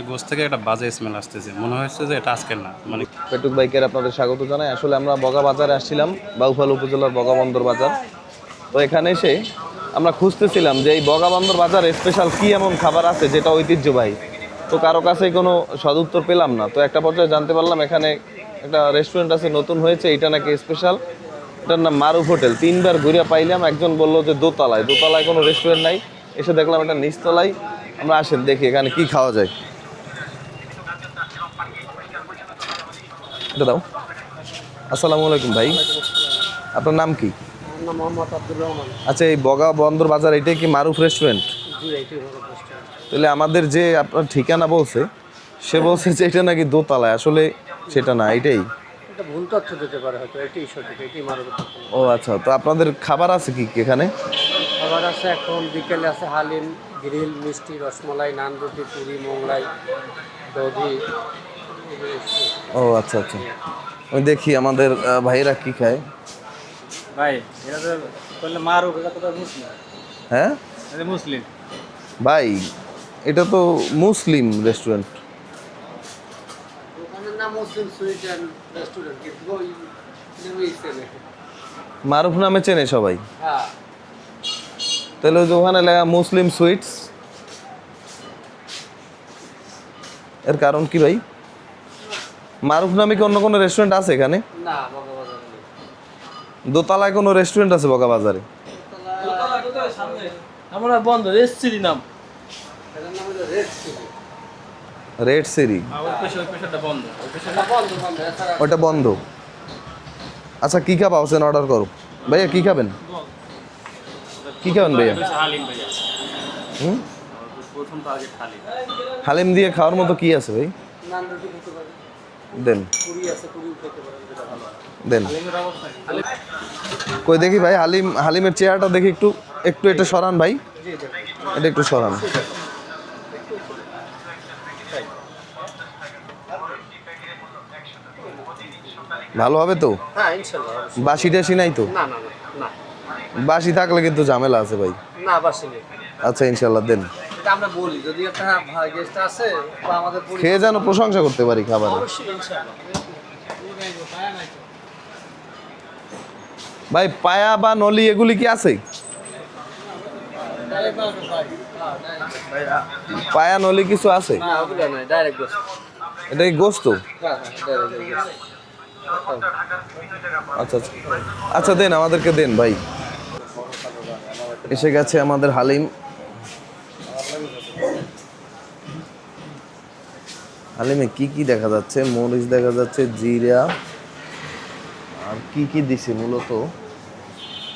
গোস্ত থেকে একটা বাজে স্মেল আসতেছে, মনে হচ্ছে যে এটা আজকের না। মানে পেটুক বাইকের আপনাদের স্বাগত জানাই। আসলে আমরা বগা বাজারে আসছিলাম, বাউফল উপজেলার বগাবন্দর বাজার। তো এখানে এসে আমরা খুঁজতেছিলাম যে এই বগাবন্দর বাজারে স্পেশাল কি এমন খাবার আছে যেটা ঐতিহ্যবাহী। তো কারো কাছেই কোনো সদুত্তর পেলাম না। তো একটা পর্যায়ে জানতে পারলাম এখানে একটা রেস্টুরেন্ট আছে, নতুন হয়েছে, এটা নাকি স্পেশাল। এটার নাম মারুফ হোটেল। 3বার ঘুরে পাইলাম, একজন বললো যে দোতলায়। দোতলায় কোনো রেস্টুরেন্ট নাই, এসে দেখলাম এটা নিচতলায়। আমরা আসেন দেখি এখানে কি খাওয়া যায়। এটা দাও। আসসালামু আলাইকুম ভাই, আপনার নাম কি? আমার নাম মোহাম্মদ আব্দুর রহমান। আচ্ছা, এই বগা বন্দর বাজার এটাই কি মারুফ রেস্টুরেন্ট? জি, এইটি হলো রেস্টুরেন্ট। তাহলে আমাদের যে আপনার ঠিকানা বলছে, সে বলছে যে এটা নাকি দোতলায়, আসলে সেটা না, এটাই। এটা ভুল তথ্য দিতে পারে, হয়তো এটাই সঠিক, এটি মারুফ। ও আচ্ছা, তো আপনাদের খাবার আছে কি কি এখানে? খাবার আছে, এখন বিকেলে আছে হালিম, গ্রিল, মিষ্টি, রসমালাই, নান, রুটি, পুরি, মোগলাই, দধি। ও আচ্ছা আচ্ছা, আমি দেখি আমাদের ভাইয়েরা কি খায়। ভাই এটা তো করলে মারুফ, এটা তো মুসলিম। হ্যাঁ এটা মুসলিম ভাই, এটা তো মুসলিম রেস্টুরেন্ট। দোকানের নাম মুসলিম সুইট অ্যান্ড রেস্টুরেন্ট, কিন্তু ওই নেমেই চেনে। মারুফ নামে চেনে সবাই। হ্যাঁ, তাহলে ওই যে ওখানে লেখা মুসলিম সুইটস, এর কারণ কি ভাই? মারুফ নামে কি অন্য কোনো রেস্টুরেন্ট আছে এখানে? না, বগাবাজার নেই। দোতলায় কোনো রেস্টুরেন্ট আছে বগা বাজারে? আমরা বন্ধ রেস্টুরি নাম। এটার নাম হলো রেড চিলি। রেড সিরি? ওই পেশাটা বন্ধ, ওই পেশাটা এটা বন্ধ বন্ধ, এছাড়া ওটা বন্ধ। আচ্ছা, কি খাবা হোসেন, অর্ডার করো। ভাইয়া কি খাবেন? কি খাবেন ভাইয়া? হালিম ভাইয়া। হুম, প্রথম টার্গেট হালিম। হালিম দিয়ে খাওয়ার মতো কি আছে ভাই? নান রুটি খেতে পারে, দেন পুরি আছে, পুরিও খেতে পারে, যেটা ভালো। দেন। হালিমের অবস্থা কি? হালিম কই দেখি ভাই, হালিমের চেয়ারটা দেখি, একটু একটু এটা সরান ভাই, জি দেখুন। এটা একটু সরান। ভালো হবে তো? হ্যাঁ, ইনশাল্লাহ, অবশ্যই। বাসি টাসি নাই তো? না না না না, বাসি থাকলে কিন্তু ঝামেলা আছে ভাই। না বাসি নেই। আচ্ছা ইনশাল্লাহ দেন। এটা আমরা বলি, যদি একটা ভাই গেস্ট আসে বা আমাদের খেয়ে যেন প্রশংসা করতে পারি খাবারের। অবশ্যই ইনশাল্লাহ। ভাই পায়া বা নলি এগুলি কি আছে? পায়া নলি কিছু আছে? না, ওগুলো নয়, ডাইরেক্ট গোস্ত। এটা কি গোস্ত? হ্যাঁ হ্যাঁ, ডাইরেক্ট গোস্ত। আচ্ছা আচ্ছা আচ্ছা, দেন আমাদেরকে দেন ভাই। এসে গেছে আমাদের হালিম। হালিমে কি কি দেখা যাচ্ছে? মরিচ দেখা যাচ্ছে, জিরা, আর কি কি দিছে মূলত?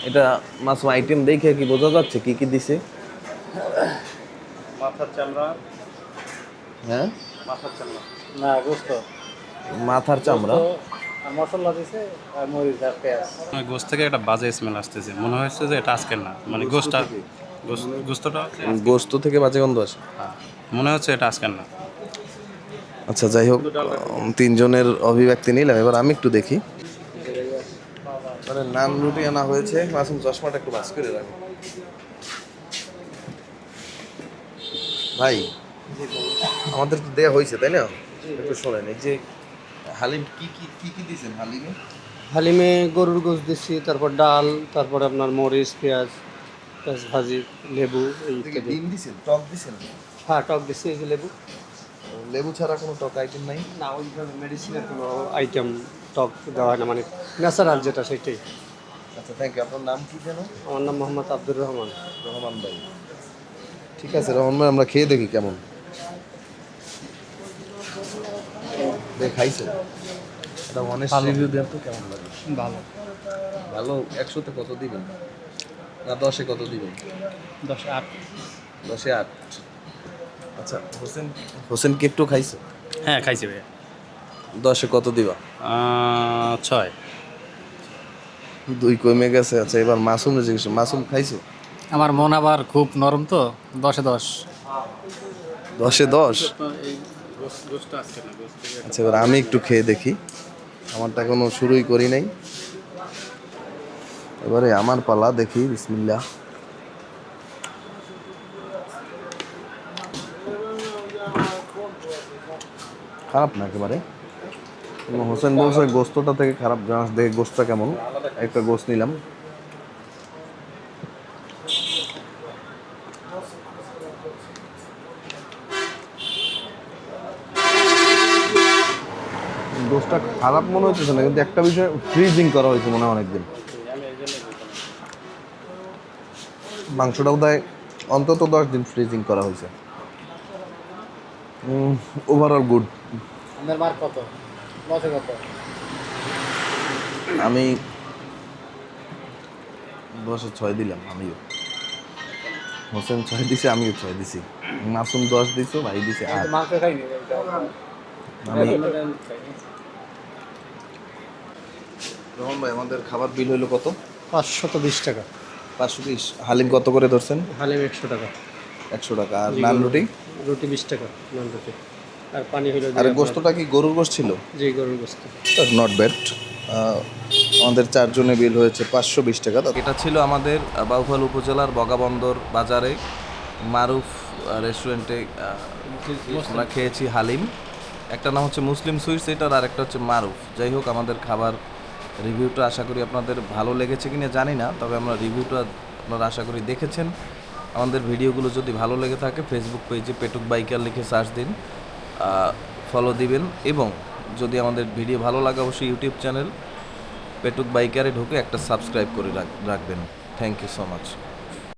এটা মাছ আইটেম দেখে কি বোঝা যাচ্ছে কি কি দিছে? মাথার চামড়া। হ্যাঁ, মাথার চামড়া না, গোস্ত। মাথার চামড়া। আর মশলা দিছে, আর মরিচ আর পেঁয়াজ। গোস্ত থেকে একটা বাজে স্মেল আসতেছে, মনে হচ্ছে যে এটা আজকের না। মানে গোস্তটা হচ্ছে গোস্ত থেকে বাজে গন্ধ আসে। হ্যাঁ, মনে হচ্ছে এটা আজকের না। আচ্ছা যাই হোক, 3 জনের অভিব্যক্তি নিলাম, এবার আমি একটু দেখি। মানে নান রুটি আনা হয়েছে। মাসুম চশমাটা একটু বাস করে রাখি ভাই। আমাদের তো দেয়া হয়েছে তাই না? একটু শোনেন, এই যে হালিম কি কি কি কি দিয়েছেন হালিমে? হালিমে গরুর গোস্ত দিচ্ছি, তারপর ডাল, তারপর আপনার মরিচ, পেঁয়াজ, পেঁয়াজ ভাজি, লেবু, এই ইত্যাদি। ডিম দিছেন, টক দিছেন? হ্যাঁ, টক দিচ্ছি, এই যে লেবু। লেবু ছাড়া কোনো টক আইটেম নাই? না, ওইভাবে মেডিসিনের কোনো আইটেম টক দেওয়া হয় না, মানে ন্যাচারাল যেটা সেটাই। আচ্ছা থ্যাংক ইউ। আপনার নাম কি যেন? আমার নাম মোহাম্মদ আব্দুর রহমান। রহমান ভাই। ঠিক আছে রহমান ভাই, আমরা খেয়ে দেখি কেমন। খাইছেন? এটা অনেস্ট রিভিউ দেন তো, কেমন লাগে? ভালো। ভালো। 100-তে কত দিবেন? না 10-এ কত দিবেন? 10-এ 8। 10-এ 8। আচ্ছা হোসেন কি একটু খাইছে? হ্যাঁ খাইছি ভাইয়া। 10-এ কত দিবা? 6। 2 কমে গেছে। আচ্ছা এবার মাসুম জিজ্ঞেস, মাসুম খাইছে? আমার মন আবার খুব নরম, তো 10-এ 10। 10-এ 10? আচ্ছা এবার আমি একটু খেয়ে দেখি, আমারটা এখনো শুরুই করি নাই। এবারে আমার পালা, দেখি বিসমিল্লাহ। খারাপ না একেবারে। হোসেন বলছে গোস্তটা থেকে খারাপ, জানাস দেখে গোস্তটা কেমন। একটা গোস্ত নিলাম। গোস্তটা খারাপ মনে হচ্ছে না, কিন্তু একটা বিষয় ফ্রিজিং করা হয়েছে মনে হয় অনেকদিন। মাংসটা বোধহয় অন্তত 10 দিন ফ্রিজিং করা হয়েছে। Overall good. আপনার মার কত লসে কত? আমি 10-এ 6 দিলাম। আমিও হোসেন 6 দিছে, আমিও 6 দিছি। মাসুম 10 দিছো, ভাই দিছে 8। মাংস খাইনি আমি রহমান ভাই, আমাদের খাবার বিল হইলো কত? 520 টাকা। 520। হালিম কত করে ধরছেন? হালিম 100 টাকা, 100 টাকা। আর নান রুটি? রুটি 20 টাকা নান রুটি, আর পানি হলো আর গোস্তটা কি গরুর গোস্ত ছিল? যে গরুর গোস্ত। Not bad. আমাদের 4 জনে বিল হয়েছে 520 টাকা। এটা ছিল আমাদের বাউফল উপজেলার বগাবন্দর বাজারে মারুফ রেস্টুরেন্টে আমরা খেয়েছি হালিম। একটা নাম হচ্ছে মুসলিম সুইটস এটার, আর একটা হচ্ছে মারুফ। যাই হোক, আমাদের খাবার রিভিউটা আশা করি আপনাদের ভালো লেগেছে কিনা জানি না, তবে আমরা রিভিউটা আপনারা আশা করি দেখেছেন। আমাদের ভিডিওগুলো যদি ভালো লেগে থাকে ফেসবুক পেজে পেটুক বাইকার লিখে সার্চ দিন, ফলো দিবেন। এবং যদি আমাদের ভিডিও ভালো লাগে অবশ্যই ইউটিউব চ্যানেল পেটুক বাইকারে ঢুকে একটা সাবস্ক্রাইব করে রাখবেন। Thank you so much.